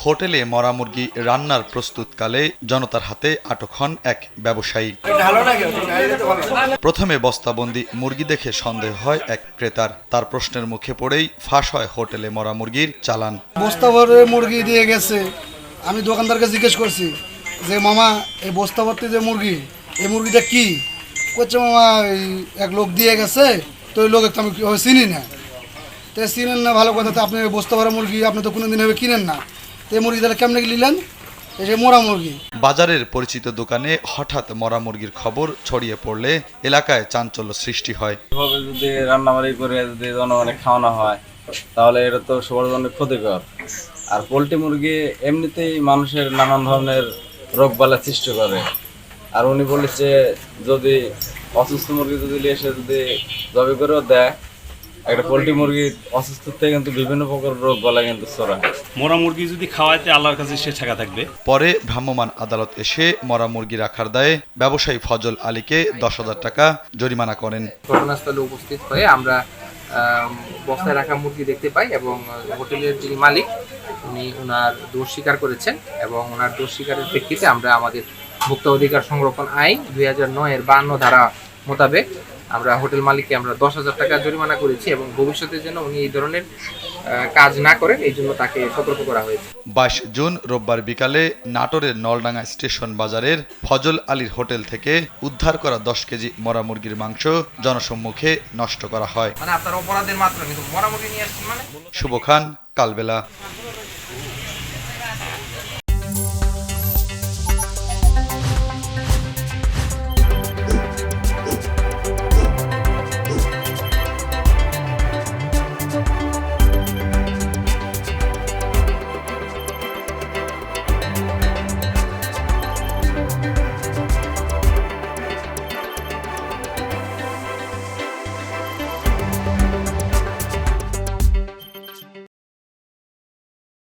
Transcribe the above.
হোটেলে মরা মুরগি রান্নার প্রস্তুতকালে জনতার হাতে আটক হন এক ব্যবসায়ী। প্রথমে বস্তাবন্দি মুরগি দেখে সন্দেহ হয় এক ক্রেতার। তার প্রশ্নের মুখে পড়েই ফাঁস হয় হোটেলে মরা মুরগির চালান। বস্তা ভরে মুরগি দিয়ে গেছে। আমি দোকানদারকে জিজ্ঞেস করছি যে মামা এই বস্তা ভর্তি যে মুরগি, এই মুরগিটা কি? করছে মামা এক লোক দিয়ে গেছে, তো ওই লোক আমি চিনি না। তো চিনেন না ভালো কথা, তো আপনি বস্তা ভরা মুরগি আপনি তো কোনোদিন এভাবে কিনেন না, তো এই মুরগি তাহলে কেমনে নিলেন? এই যে মরা মুরগি। বাজারের পরিচিত দোকানে হঠাৎ মরা মুরগির খবর ছড়িয়ে পড়লে এলাকায় চাঞ্চল্য সৃষ্টি হয়। এভাবে যদি রান্নাবাড়ি করে যদি জনগণে খাওয়ানো হয় তাহলে এটা তো সবার জন্য ক্ষতিকর। আর পোলট্রি মুরগি এমনিতেই মানুষের নানান ধরনের রোগবালা সৃষ্টি করে। আর উনি বলেছে যদি অসুস্থ মুরগি যদি এসে যদি জবে করেও দেয়, একটা পোলট্রি মুরগি অসুস্থ থেকে কিন্তু বিভিন্ন প্রকার রোগ বলা কিন্তু ছড়ায়। মরা মুরগি যদি খাওয়াইতে আল্লাহর কাছে সে ছাকা থাকবে। পরে ভ্রাম্যমাণ আদালত এসে মরা মুরগি রাখার দায়ে ব্যবসায়ী ফজল আলীকে 10,000 টাকা জরিমানা করেন। ঘটনাস্থলে উপস্থিত হয়ে আমরা বস্তায় রাখা মুরগি দেখতে পাই এবং হোটেলের যিনি মালিক উনি ওনার দোষ স্বীকার করেছেন এবং ওনার দোষ স্বীকারের প্রেক্ষিতে আমরা আমাদের ভোক্তা অধিকার সংরক্ষণ আইন 2009-এর 52 ধারা মোতাবেক আমরা হোটেল মালিককে আমরা 10,000 টাকা জরিমানা করেছি এবং ভবিষ্যতে যেন উনি এই ধরনের কাজ না করেন এই জন্য তাকে সতর্ক করা হয়েছে। 22 জুন রোববার বিকালে নাটোরের নলডাঙ্গা স্টেশন বাজারের ফজল আলীর হোটেল থেকে উদ্ধার করা 10 কেজি মরা মুরগির মাংস জনসম্মুখে নষ্ট করা হয়। মানে আপনার অপরাধের মাত্রা কিন্তু মরা মুরগি নিয়ে আসছেন মানে। শুভ খান, কালবেলা।